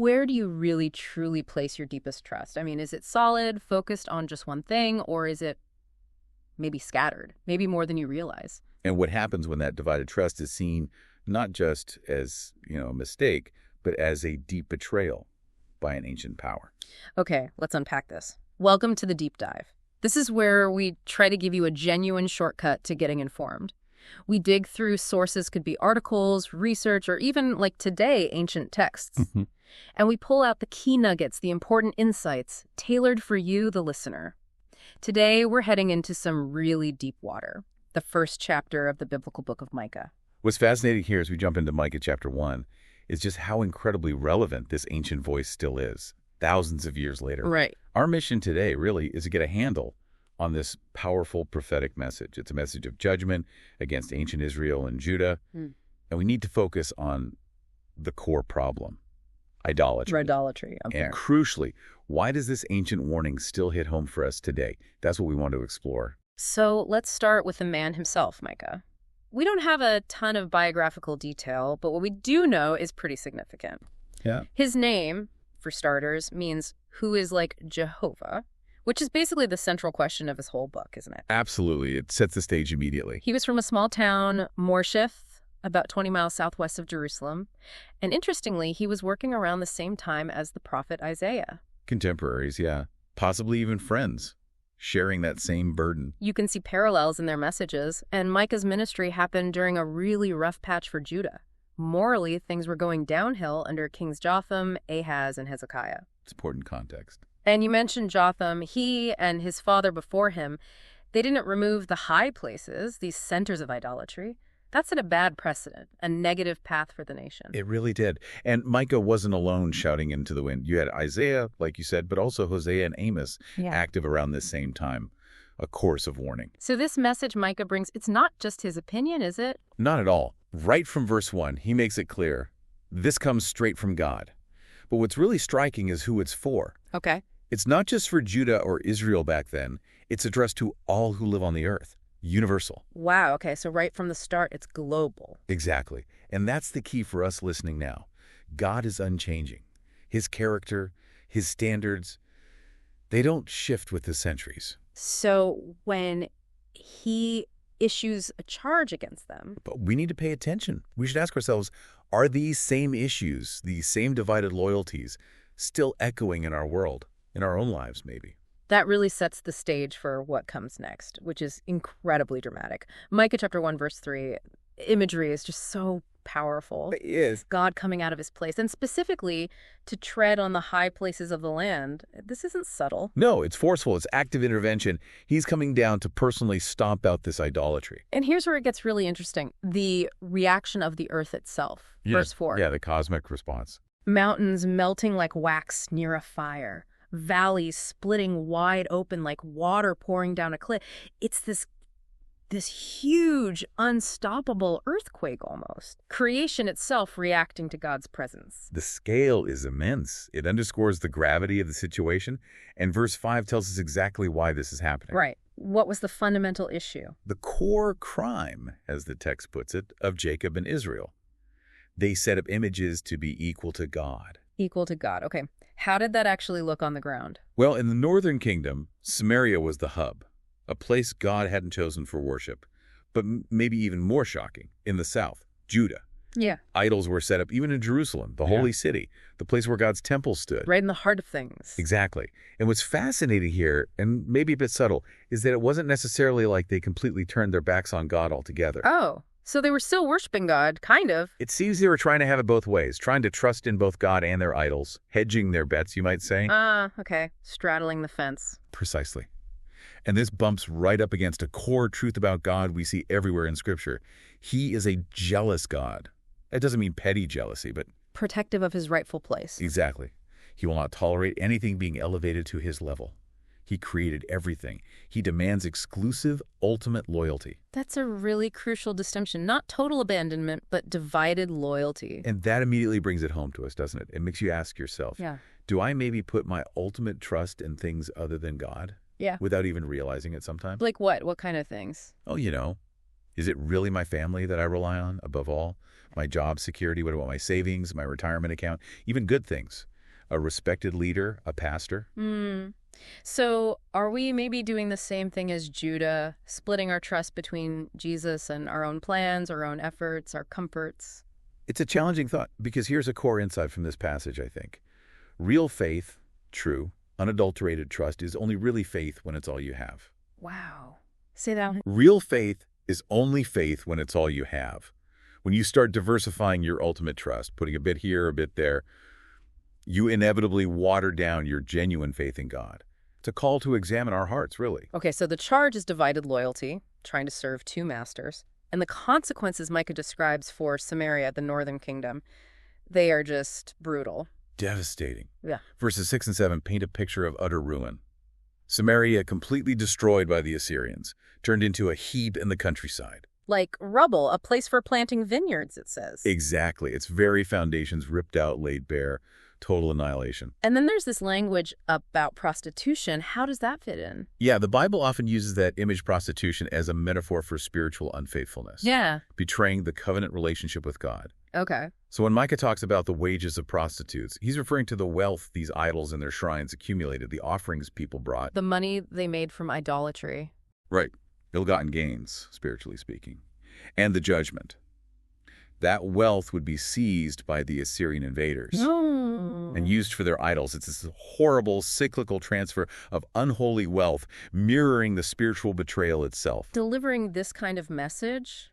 Where do you really truly place your deepest trust? I mean, is it solid, focused on just one thing, or is it maybe scattered, maybe more than you realize? And what happens when that divided trust is seen not just as, a mistake, but as a deep betrayal by an ancient power? Okay, let's unpack this. Welcome to the deep dive. This is where we try to give you a genuine shortcut to getting informed. We dig through sources, could be articles, research, or even, like today, ancient texts. And we pull out the key nuggets, the important insights, tailored for you, the listener. Today, we're heading into some really deep water, the first chapter of the biblical book of Micah. What's fascinating here as we jump into Micah chapter 1 is just how incredibly relevant this ancient voice still is, thousands of years later. Right. Our mission today really is to get a handle on this powerful prophetic message. It's a message of judgment against ancient Israel and Judah. And we need to focus on the core problem, idolatry. Idolatry. Okay. And crucially, why does this ancient warning still hit home for us today? That's what we want to explore. So let's start with the man himself, Micah. We don't have a ton of biographical detail, but what we do know is pretty significant. Yeah. His name, for starters, means who is like Jehovah, which is basically the central question of his whole book, isn't it? Absolutely. It sets the stage immediately. He was from a small town, Morsheth, about 20 miles southwest of Jerusalem. And interestingly, he was working around the same time as the prophet Isaiah. Contemporaries, yeah. Possibly even friends, sharing that same burden. You can see parallels in their messages, and Micah's ministry happened during a really rough patch for Judah. Morally, things were going downhill under Kings Jotham, Ahaz, and Hezekiah. It's important context. And you mentioned Jotham. He and his father before him, they didn't remove the high places, these centers of idolatry. That set a bad precedent, a negative path for the nation. It really did. And Micah wasn't alone shouting into the wind. You had Isaiah, like you said, but also Hosea and Amos active around this same time. A course of warning. So this message Micah brings, it's not just his opinion, is it? Not at all. Right from verse 1, he makes it clear. This comes straight from God. But what's really striking is who it's for. Okay. It's not just for Judah or Israel back then. It's addressed to all who live on the earth. Universal. Wow, okay, so right from the start, it's global. Exactly. And that's the key for us listening now. God is unchanging. His character, his standards, they don't shift with the centuries. So when he issues a charge against them... But we need to pay attention. We should ask ourselves, are these same issues, these same divided loyalties, still echoing in our world, in our own lives maybe? That really sets the stage for what comes next, which is incredibly dramatic. Micah chapter 1, verse 3, imagery is just so powerful. It is. God coming out of his place, and specifically to tread on the high places of the land. This isn't subtle. No, it's forceful. It's active intervention. He's coming down to personally stomp out this idolatry. And here's where it gets really interesting. The reaction of the earth itself. Yeah. Verse 4. Yeah, the cosmic response. Mountains melting like wax near a fire. Valleys splitting wide open like water pouring down a cliff. It's this huge, unstoppable earthquake almost. Creation itself reacting to God's presence. The scale is immense. It underscores the gravity of the situation, and verse 5 tells us exactly why this is happening. Right. What was the fundamental issue? The core crime, as the text puts it, of Jacob and Israel. They set up images to be equal to God. Equal to God. Okay. How did that actually look on the ground? Well, in the northern kingdom, Samaria was the hub, a place God hadn't chosen for worship. But maybe even more shocking, in the south, Judah. Yeah. Idols were set up even in Jerusalem, the holy city, the place where God's temple stood. Right in the heart of things. Exactly. And what's fascinating here, and maybe a bit subtle, is that it wasn't necessarily like they completely turned their backs on God altogether. Oh, so they were still worshiping God, kind of. It seems they were trying to have it both ways, trying to trust in both God and their idols, hedging their bets, you might say. Okay. Straddling the fence. Precisely. And this bumps right up against a core truth about God we see everywhere in Scripture. He is a jealous God. That doesn't mean petty jealousy, but... protective of his rightful place. Exactly. He will not tolerate anything being elevated to his level. He created everything. He demands exclusive, ultimate loyalty. That's a really crucial distinction. Not total abandonment, but divided loyalty. And that immediately brings it home to us, doesn't it? It makes you ask yourself, do I maybe put my ultimate trust in things other than God? Yeah. Without even realizing it sometimes? Like what? What kind of things? Oh, is it really my family that I rely on above all? My job security? What about my savings, my retirement account? Even good things. a respected leader, a pastor. So are we maybe doing the same thing as Judah, splitting our trust between Jesus and our own plans, our own efforts, our comforts? It's a challenging thought because here's a core insight from this passage, I think. Real faith, true, unadulterated trust is only really faith when it's all you have. Wow. Say that. Real faith is only faith when it's all you have. When you start diversifying your ultimate trust, putting a bit here, a bit there, you inevitably water down your genuine faith in God. It's a call to examine our hearts, really. Okay, so the charge is divided loyalty, trying to serve two masters. And the consequences Micah describes for Samaria, the northern kingdom, they are just brutal. Devastating. Yeah. Verses 6 and 7 paint a picture of utter ruin. Samaria completely destroyed by the Assyrians, turned into a heap in the countryside. Like rubble, a place for planting vineyards, it says. Exactly. Its very foundations ripped out, laid bare, total annihilation. And then there's this language about prostitution. How does that fit in? Yeah, the Bible often uses that image prostitution as a metaphor for spiritual unfaithfulness. Yeah. Betraying the covenant relationship with God. Okay. So when Micah talks about the wages of prostitutes, he's referring to the wealth these idols and their shrines accumulated, the offerings people brought. The money they made from idolatry. Right. Ill-gotten gains, spiritually speaking. And the judgment. That wealth would be seized by the Assyrian invaders and used for their idols. It's this horrible cyclical transfer of unholy wealth, mirroring the spiritual betrayal itself. Delivering this kind of message,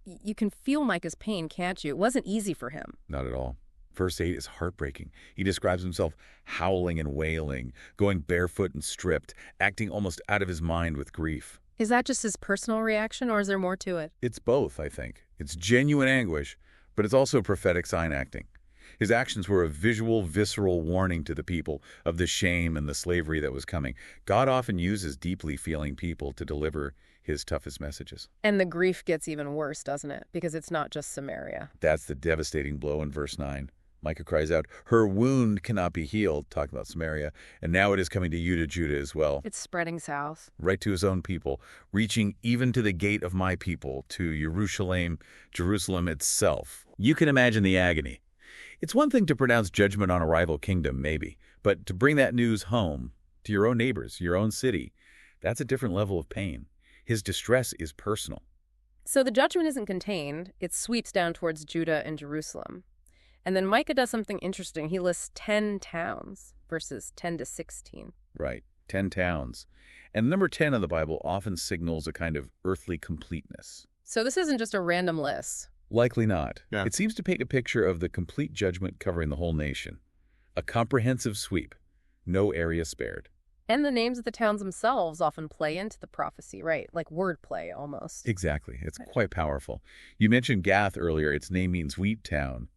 you can feel Micah's pain, can't you? It wasn't easy for him. Not at all. Verse 8 is heartbreaking. He describes himself howling and wailing, going barefoot and stripped, acting almost out of his mind with grief. Is that just his personal reaction, or is there more to it? It's both, I think. It's genuine anguish, but it's also prophetic sign acting. His actions were a visual, visceral warning to the people of the shame and the slavery that was coming. God often uses deeply feeling people to deliver his toughest messages. And the grief gets even worse, doesn't it? Because it's not just Samaria. That's the devastating blow in verse 9. Micah cries out, "Her wound cannot be healed," talking about Samaria, and now it is coming to you, to Judah as well. It's spreading south. Right to his own people, reaching even to the gate of my people, to Jerusalem itself. You can imagine the agony. It's one thing to pronounce judgment on a rival kingdom, maybe, but to bring that news home, to your own neighbors, your own city, that's a different level of pain. His distress is personal. So the judgment isn't contained. It sweeps down towards Judah and Jerusalem. And then Micah does something interesting. He lists 10 towns, verses 10 to 16. Right, 10 towns. And number 10 in the Bible often signals a kind of earthly completeness. So this isn't just a random list. Likely not. Yeah. It seems to paint a picture of the complete judgment covering the whole nation. A comprehensive sweep, no area spared. And the names of the towns themselves often play into the prophecy, right? Like wordplay almost. Exactly. It's quite powerful. You mentioned Gath earlier. Its name means wheat town.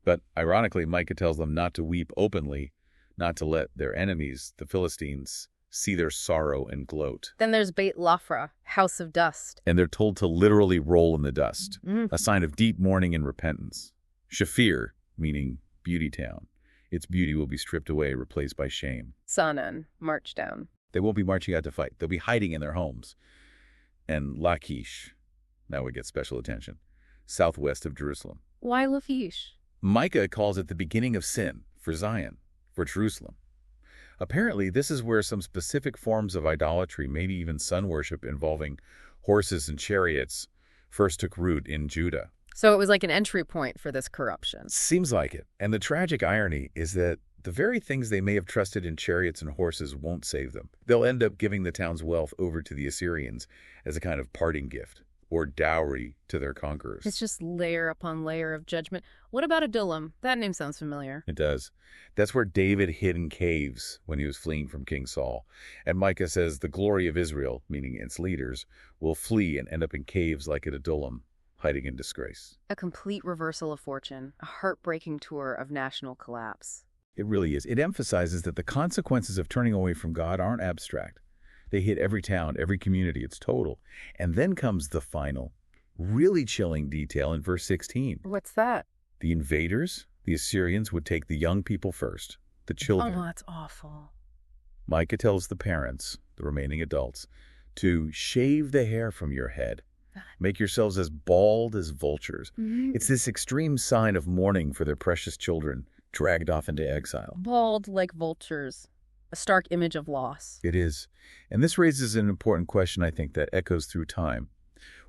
But ironically, Micah tells them not to weep openly, not to let their enemies, the Philistines, see their sorrow and gloat. Then there's Beit Lafra, house of dust. And they're told to literally roll in the dust, a sign of deep mourning and repentance. Shafir, meaning beauty town. Its beauty will be stripped away, replaced by shame. Sanan, march down. They won't be marching out to fight. They'll be hiding in their homes. And Lachish, now we get special attention, southwest of Jerusalem. Why Lachish? Micah calls it the beginning of sin for Zion, for Jerusalem. Apparently, this is where some specific forms of idolatry, maybe even sun worship involving horses and chariots, first took root in Judah. So it was like an entry point for this corruption. Seems like it. And the tragic irony is that the very things they may have trusted in chariots and horses won't save them. They'll end up giving the town's wealth over to the Assyrians as a kind of parting gift, or dowry to their conquerors. It's just layer upon layer of judgment. What about Adullam? That name sounds familiar. It does. That's where David hid in caves when he was fleeing from King Saul. And Micah says the glory of Israel, meaning its leaders, will flee and end up in caves like at Adullam, hiding in disgrace. A complete reversal of fortune, a heartbreaking tour of national collapse. It really is. It emphasizes that the consequences of turning away from God aren't abstract. They hit every town, every community. It's total. And then comes the final, really chilling detail in verse 16. What's that? The invaders, the Assyrians, would take the young people first, the children. Oh, that's awful. Micah tells the parents, the remaining adults, to shave the hair from your head. Make yourselves as bald as vultures. It's this extreme sign of mourning for their precious children dragged off into exile. Bald like vultures, a stark image of loss. It is. And this raises an important question, I think, that echoes through time.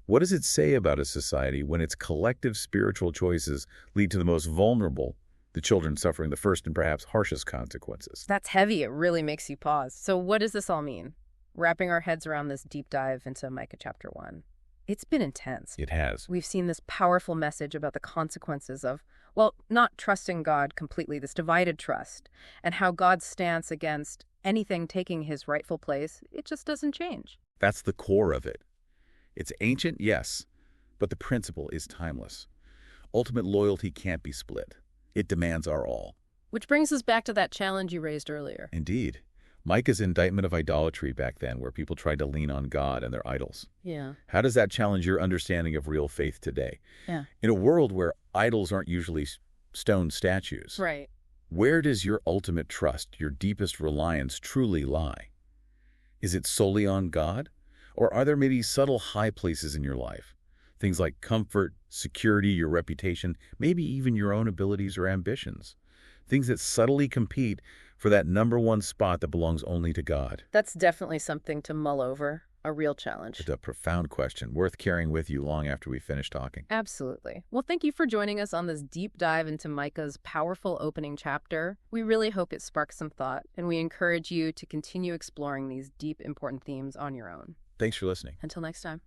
What does it say about a society when its collective spiritual choices lead to the most vulnerable, the children suffering the first and perhaps harshest consequences? That's heavy. It really makes you pause. So what does this all mean? Wrapping our heads around this deep dive into Micah chapter 1. It's been intense. It has. We've seen this powerful message about the consequences of, well, not trusting God completely, this divided trust, and how God's stance against anything taking his rightful place, it just doesn't change. That's the core of it. It's ancient, yes, but the principle is timeless. Ultimate loyalty can't be split. It demands our all. Which brings us back to that challenge you raised earlier. Indeed. Micah's indictment of idolatry back then, where people tried to lean on God and their idols. Yeah. How does that challenge your understanding of real faith today? Yeah. In a world where idols aren't usually stone statues, Right. where does your ultimate trust, your deepest reliance, truly lie? Is it solely on God? Or are there maybe subtle high places in your life? Things like comfort, security, your reputation, maybe even your own abilities or ambitions. Things that subtly compete for that number one spot that belongs only to God. That's definitely something to mull over, a real challenge. It's a profound question, worth carrying with you long after we finish talking. Absolutely. Well, thank you for joining us on this deep dive into Micah's powerful opening chapter. We really hope it sparks some thought, and we encourage you to continue exploring these deep, important themes on your own. Thanks for listening. Until next time.